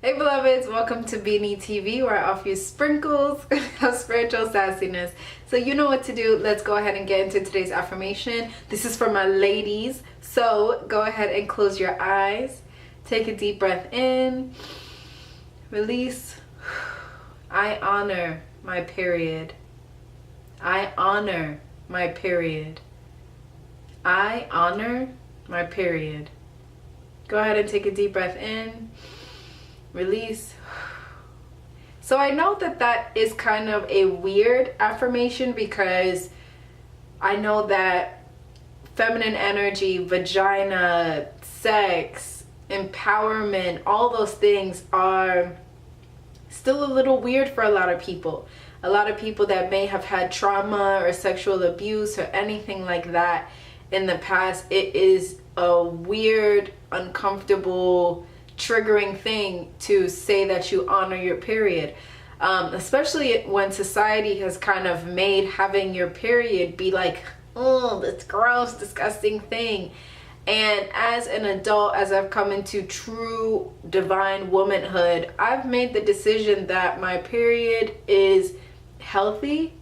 Hey beloveds, welcome to Beanie TV, where I offer you sprinkles of spiritual sassiness. So you know what to do. Let's go ahead and get into today's affirmation. This is for my ladies. So go ahead and close your eyes. Take a deep breath in. Release. I honor my period. I honor my period. I honor my period. Go ahead and take a deep breath in. Release. So I know that is kind of a weird affirmation because I know that feminine energy, vagina, sex, empowerment, all those things are still a little weird for a lot of people. A lot of people that may have had trauma or sexual abuse or anything like that in the past, it is a weird, uncomfortable, triggering thing to say that you honor your period, especially when society has kind of made having your period be like, oh, this gross, disgusting thing. And as an adult, as I've come into true divine womanhood, I've made the decision that my period is healthy.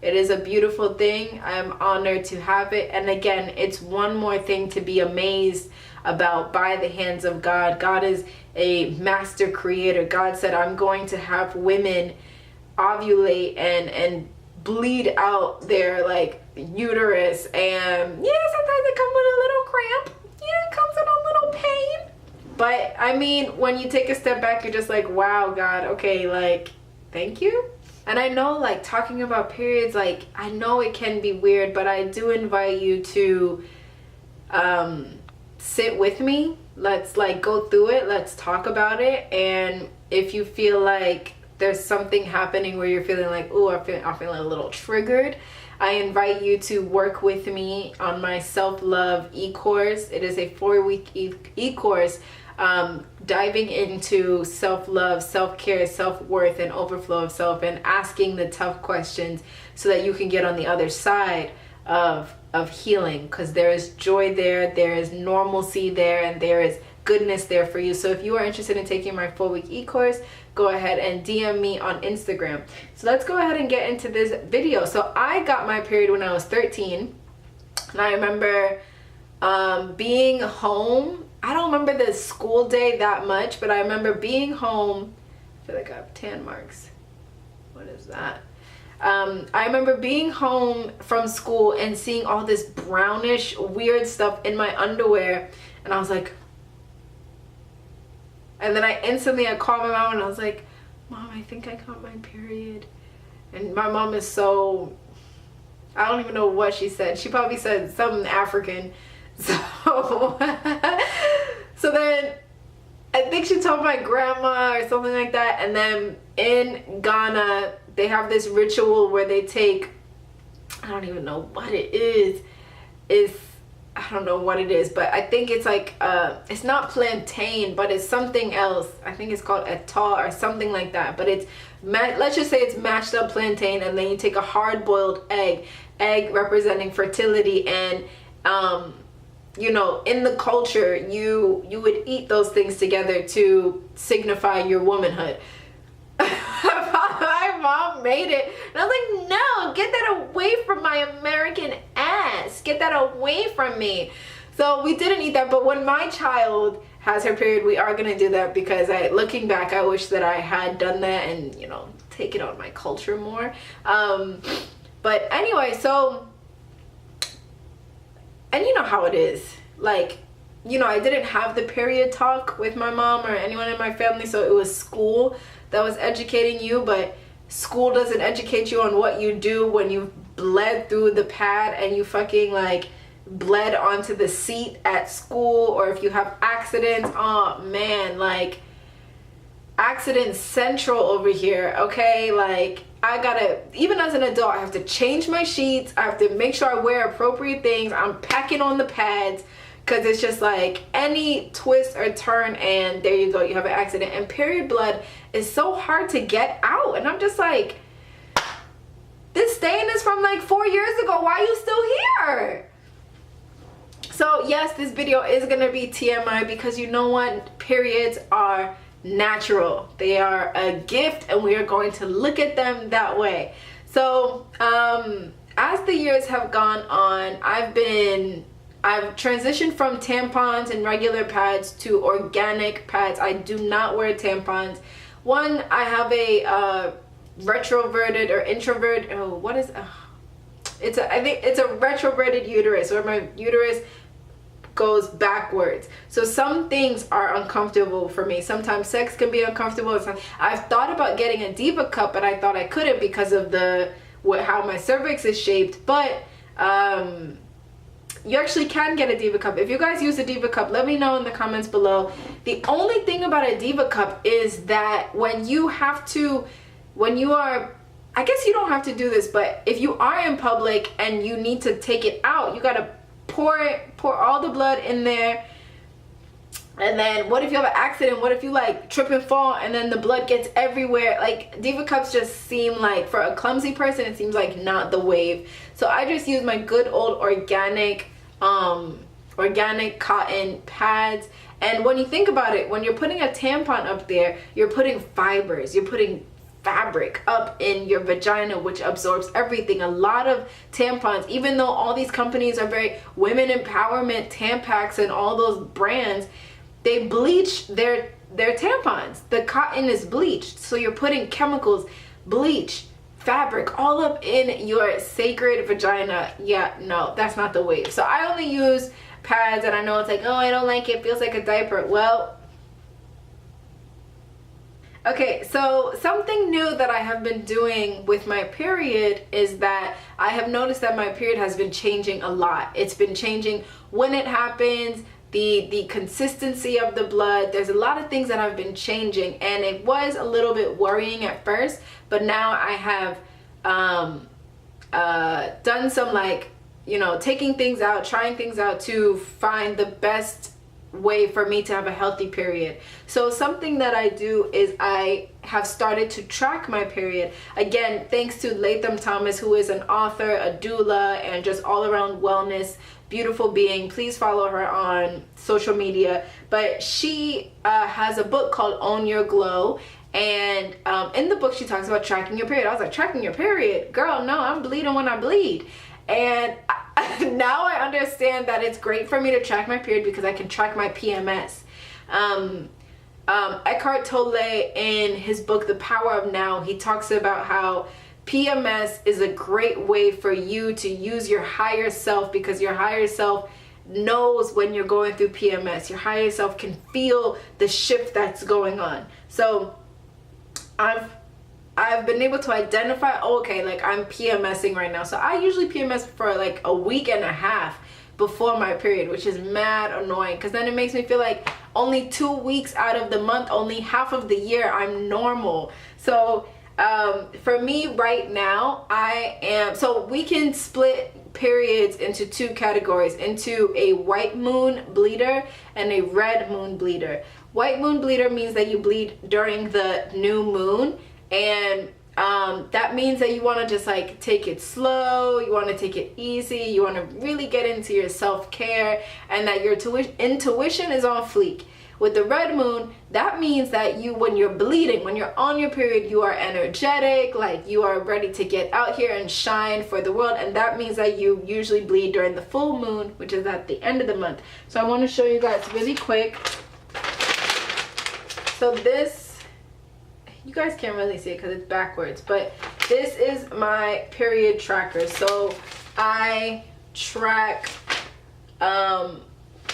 It is a beautiful thing. I'm honored to have it. And again, it's one more thing to be amazed about by the hands of God. God is a master creator. God said, I'm going to have women ovulate and bleed out their like uterus, and yeah, sometimes it comes with a little cramp. Yeah, it comes in a little pain. But I mean, when you take a step back, you're just like, wow, God, okay, like, thank you. And I know, like, talking about periods, like, I know it can be weird, but I do invite you to sit with me. Let's like go through it. Let's talk about it. And if you feel like there's something happening where you're feeling like, oh, I'm feeling a little triggered, I invite you to work with me on my self-love e-course. It is a 4-week e-course diving into self-love, self-care, self-worth, and overflow of self, and asking the tough questions so that you can get on the other side of healing, because there is joy there is normalcy there, and there is goodness there for you. So if you are interested in taking my 4-week e-course, go ahead and DM me on Instagram. So let's go ahead and get into this video. So I got my period when I was 13, and I remember being home. I don't remember the school day that much, but I remember being home. I feel like I have tan marks. What is that? I remember being home from school and seeing all this brownish weird stuff in my underwear, and I was like, and then I called my mom and I was like, Mom, I think I got my period. And my mom is so, I don't even know what she said. She probably said something African. So so then I think she told my grandma or something like that. And then in Ghana, they have this ritual where they take, I don't even know what it is. I don't know what it is, but I think it's like, it's not plantain, but it's something else. I think it's called etah or something like that. But it's, let's just say it's mashed up plantain, and then you take a hard-boiled egg representing fertility, and you know, in the culture, you would eat those things together to signify your womanhood. My mom made it, and I was like, no, get that away from my American ass. Get that away from me. So we didn't eat that, but when my child has her period, we are gonna do that, because looking back, I wish that I had done that and, you know, take it on my culture more. But anyway, so, and you know how it is, like, you know, I didn't have the period talk with my mom or anyone in my family, so it was school that was educating you, but school doesn't educate you on what you do when you bled through the pad and you fucking like bled onto the seat at school, or if you have accidents. Oh man, like accident central over here, okay? Like I gotta, even as an adult, I have to change my sheets, I have to make sure I wear appropriate things, I'm packing on the pads, because it's just like any twist or turn and there you go, you have an accident. And period blood is so hard to get out, and I'm just like, this stain is from like 4 years ago, why are you still here? So yes, this video is gonna be TMI, because you know what, periods are natural. They are a gift, and we are going to look at them that way. So as the years have gone on, I've transitioned from tampons and regular pads to organic pads. I do not wear tampons. One, I have a retroverted or introvert. Oh, what is? I think it's a retroverted uterus, where my uterus goes backwards. So some things are uncomfortable for me. Sometimes sex can be uncomfortable. I've thought about getting a diva cup, but I thought I couldn't because of how my cervix is shaped. But you actually can get a diva cup. If you guys use a diva cup, let me know in the comments below. The only thing about a diva cup is that when you are, I guess you don't have to do this, but if you are in public and you need to take it out, you gotta pour all the blood in there. And then what if you have an accident? What if you like trip and fall and then the blood gets everywhere? Like, diva cups just seem like, for a clumsy person, it seems like not the wave. So I just use my good old organic cotton pads. And when you think about it, when you're putting a tampon up there, you're putting fibers, you're putting fabric up in your vagina, which absorbs everything. A lot of tampons, even though all these companies are very women empowerment, Tampax and all those brands, they bleach their tampons. The cotton is bleached, so you're putting chemicals, bleach, fabric all up in your sacred vagina. Yeah, no, that's not the wave. So I only use pads, and I know it's like, oh, I don't like it, feels like a diaper. Well, okay, so something new that I have been doing with my period is that I have noticed that my period has been changing a lot. It's been changing when it happens, the consistency of the blood. There's a lot of things that have been changing, and it was a little bit worrying at first, but now I have done some, like, you know, taking things out, trying things out to find the best way for me to have a healthy period. So something that I do is I have started to track my period. Again, thanks to Latham Thomas, who is an author, a doula, and just all around wellness, beautiful being. Please follow her on social media. But she has a book called Own Your Glow. And in the book, she talks about tracking your period. I was like, tracking your period? Girl, no, I'm bleeding when I bleed. And now I understand that it's great for me to track my period because I can track my PMS. Eckhart Tolle, in his book, The Power of Now, he talks about how PMS is a great way for you to use your higher self, because your higher self knows when you're going through PMS. Your higher self can feel the shift that's going on. So I've been able to identify, okay, like I'm PMSing right now. So I usually PMS for like a week and a half before my period, which is mad annoying, because then it makes me feel like only 2 weeks out of the month, only half of the year, I'm normal. So for me right now, so we can split periods into two categories, into a white moon bleeder and a red moon bleeder. White moon bleeder means that you bleed during the new moon, and that means that you want to just like take it slow, you want to take it easy, you want to really get into your self-care, and that your intuition is on fleek. With the red moon, that means that when you're bleeding, when you're on your period, you are energetic, like you are ready to get out here and shine for the world. And that means that you usually bleed during the full moon, which is at the end of the month. So I want to show you guys really quick. So this, you guys can't really see it because it's backwards, but this is my period tracker. So I track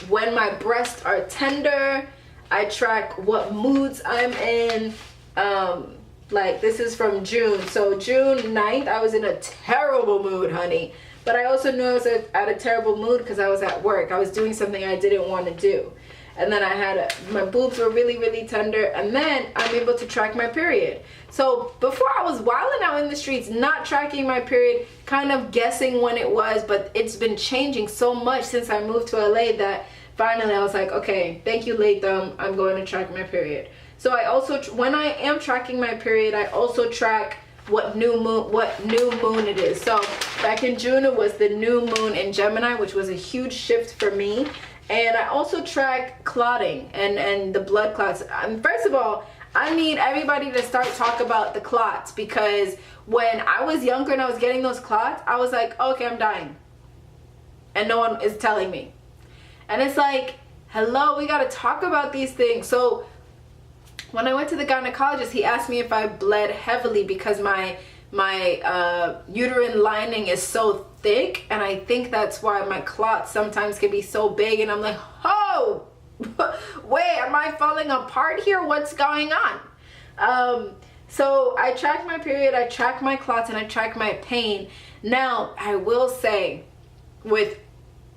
when my breasts are tender. I track what moods I'm in. Like this is from June. So June 9th, I was in a terrible mood, honey. But I also knew I was at a terrible mood because I was at work. I was doing something I didn't want to do. And then I had my boobs were really, really tender. And then I'm able to track my period. So before I was wilding out in the streets, not tracking my period, kind of guessing when it was, but it's been changing so much since I moved to LA that finally I was like, okay, thank you, Latham, I'm going to track my period. So I also, when I am tracking my period, I also track what new moon it is. So back in June, it was the new moon in Gemini, which was a huge shift for me. And I also track clotting and the blood clots. First of all, I need everybody to start talk about the clots, because when I was younger and I was getting those clots, I was like, okay, I'm dying. And no one is telling me. And it's like, hello, we got to talk about these things. So when I went to the gynecologist, he asked me if I bled heavily because my uterine lining is so thick, and I think that's why my clots sometimes can be so big. And I'm like, oh, wait, am I falling apart here? What's going on? So I track my period, I track my clots, and I track my pain. Now, I will say,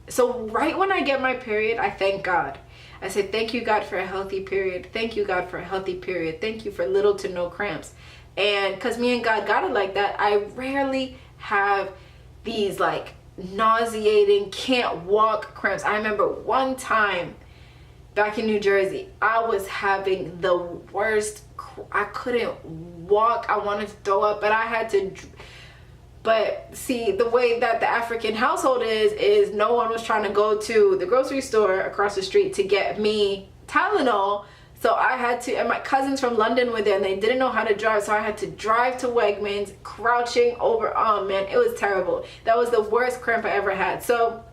so right when I get my period, I thank God. I say, thank you, God, for a healthy period. Thank you, God, for a healthy period. Thank you for little to no cramps. And because me and God got it like that, I rarely have these like nauseating, can't walk cramps. I remember one time back in New Jersey, I was having the worst. I couldn't walk. I wanted to throw up, but I had to. But see, the way that the African household is no one was trying to go to the grocery store across the street to get me Tylenol. So I had to, and my cousins from London were there and they didn't know how to drive. So I had to drive to Wegmans, crouching over. Oh man, it was terrible. That was the worst cramp I ever had. So,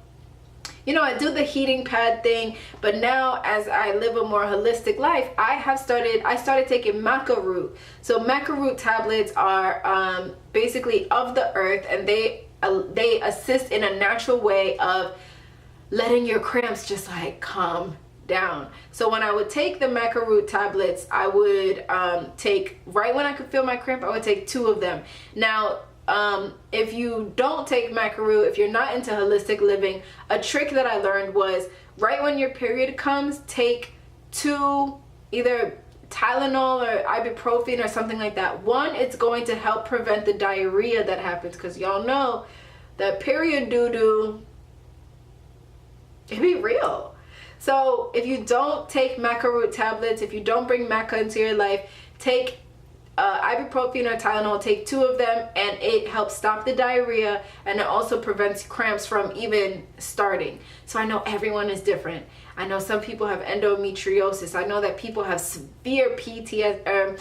you know, I do the heating pad thing, but now as I live a more holistic life, I started taking maca root. So maca root tablets are basically of the earth, and they assist in a natural way of letting your cramps just like calm down. So when I would take the maca root tablets, I would take, right when I could feel my cramp, I would take 2 of them. Now, if you don't take maca root, if you're not into holistic living, a trick that I learned was right when your period comes, take 2 either Tylenol or ibuprofen or something like that. One, it's going to help prevent the diarrhea that happens, because y'all know that period doo-doo, it be real. So if you don't take maca root tablets, if you don't bring maca into your life, take ibuprofen or Tylenol, take 2 of them, and it helps stop the diarrhea, and it also prevents cramps from even starting. So I know everyone is different. I know some people have endometriosis. I know that people have severe PMS,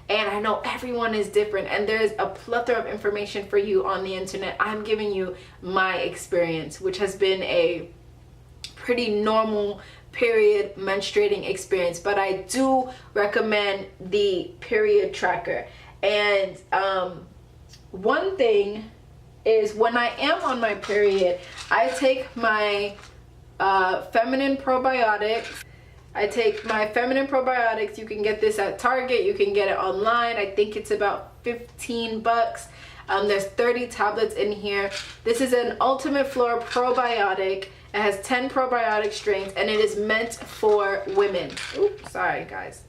and I know everyone is different, and there's a plethora of information for you on the internet. I'm giving you my experience, which has been a pretty normal period menstruating experience, but I do recommend the period tracker. And one thing is, when I am on my period, I take my feminine probiotics. You can get this at Target, you can get it online. I think it's about 15 bucks. There's 30 tablets in here. This is an Ultimate Flora probiotic. It has 10 probiotic strains, and it is meant for women. Oops, sorry guys.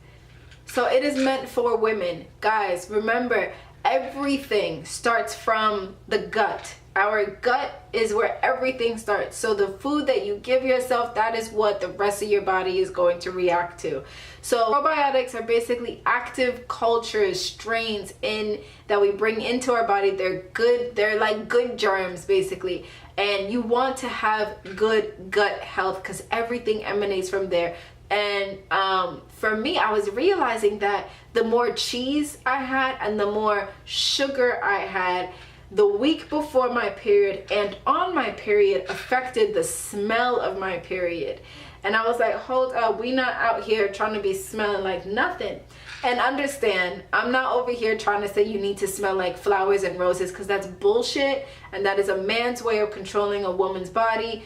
So it is meant for women. Guys, remember, everything starts from the gut. Our gut is where everything starts. So the food that you give yourself, that is what the rest of your body is going to react to. So probiotics are basically active cultures, strains that we bring into our body. They're good, they're like good germs basically. And you want to have good gut health because everything emanates from there. And for me, I was realizing that the more cheese I had and the more sugar I had the week before my period and on my period affected the smell of my period. And I was like, hold up, we not out here trying to be smelling like nothing. And understand, I'm not over here trying to say you need to smell like flowers and roses, because that's bullshit, and that is a man's way of controlling a woman's body.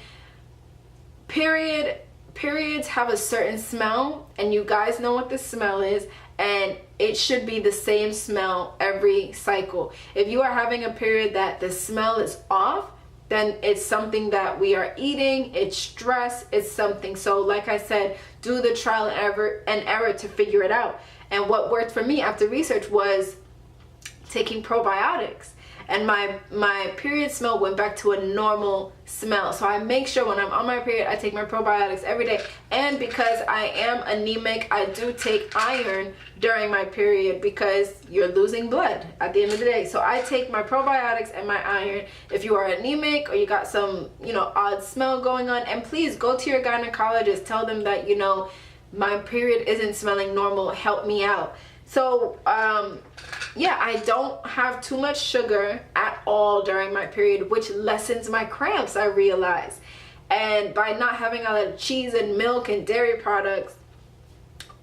Periods have a certain smell, and you guys know what the smell is, and it should be the same smell every cycle. If you are having a period that the smell is off, then it's something that we are eating, it's stress, it's something. So like I said, do the trial and error to figure it out. And what worked for me after research was taking probiotics. and my period smell went back to a normal smell. So I make sure when I'm on my period, I take my probiotics every day. And because I am anemic, I do take iron during my period, because you're losing blood at the end of the day. So I take my probiotics and my iron. If you are anemic or you got some, you know, odd smell going on, and please go to your gynecologist, tell them that, you know, my period isn't smelling normal, help me out. So yeah, I don't have too much sugar at all during my period, which lessens my cramps, I realize. And by not having all that cheese and milk and dairy products,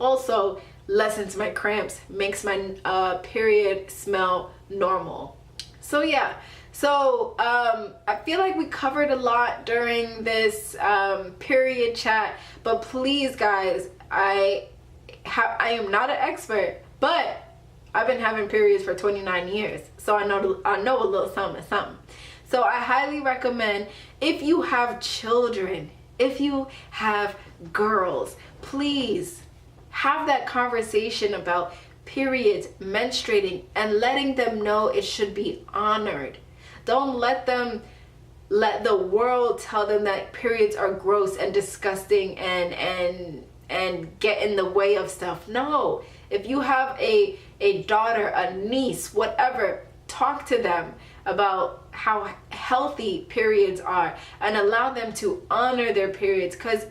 also lessens my cramps, makes my period smell normal. So yeah, so I feel like we covered a lot during this period chat, but please guys, I am not an expert, but I've been having periods for 29 years, so I know a little something. So I highly recommend, if you have children, if you have girls, please have that conversation about periods, menstruating, and letting them know it should be honored. Don't let the world tell them that periods are gross and disgusting and get in the way of stuff. No, if you have a daughter, a niece, whatever, talk to them about how healthy periods are and allow them to honor their periods, because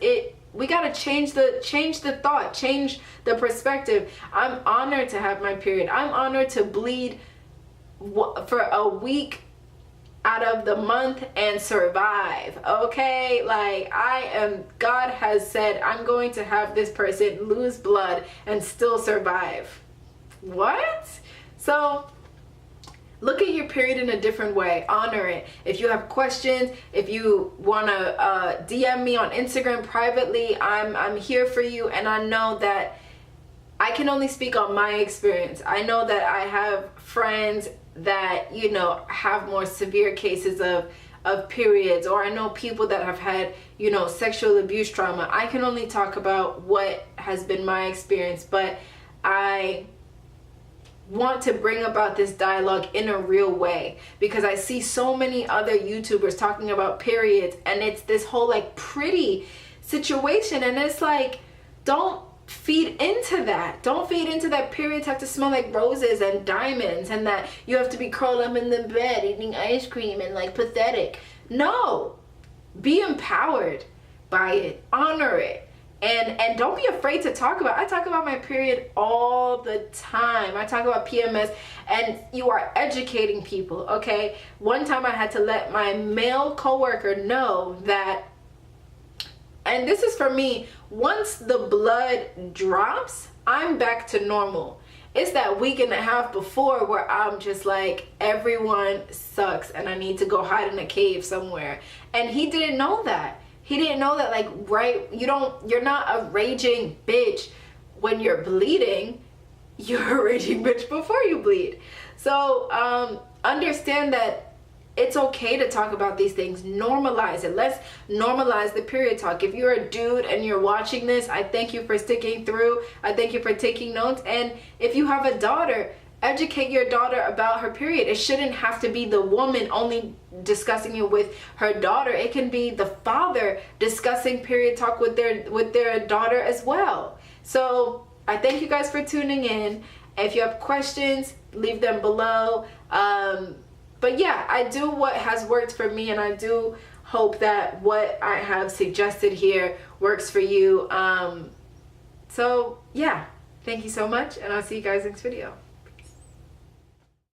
we got to change the thought, change the perspective. I'm honored to have my period. I'm honored to bleed for a week out of the month and survive. Okay, like God has said I'm going to have this person lose blood and still survive. What? So look at your period in a different way. Honor it. If you have questions, if you want to DM me on Instagram privately, I'm here for you. And I know that I can only speak on my experience. I know that I have friends that, you know, have more severe cases of periods, or I know people that have had, you know, sexual abuse trauma. I can only talk about what has been my experience, but I want to bring about this dialogue in a real way, because I see so many other YouTubers talking about periods, and it's this whole like pretty situation, and it's like, don't feed into that. Don't feed into that periods have to smell like roses and diamonds, and that you have to be curled up in the bed eating ice cream and like pathetic. No, be empowered by it, honor it, and don't be afraid to talk about it. I talk about my period all the time. I talk about PMS, and you are educating people. Okay, one time I had to let my male coworker know that, and this is for me, once the blood drops, I'm back to normal. It's that week and a half before where I'm just like, everyone sucks and I need to go hide in a cave somewhere. And he didn't know that. He didn't know that, like, right, you're not a raging bitch when you're bleeding. You're a raging bitch before you bleed. So understand that it's okay to talk about these things. Normalize it. Let's normalize the period talk. If you're a dude and you're watching this, I thank you for sticking through. I thank you for taking notes. And if you have a daughter, educate your daughter about her period. It shouldn't have to be the woman only discussing it with her daughter. It can be the father discussing period talk with their daughter as well. So I thank you guys for tuning in. If you have questions, leave them below. But yeah, I do what has worked for me, and I do hope that what I have suggested here works for you. So yeah, thank you so much, and I'll see you guys next video.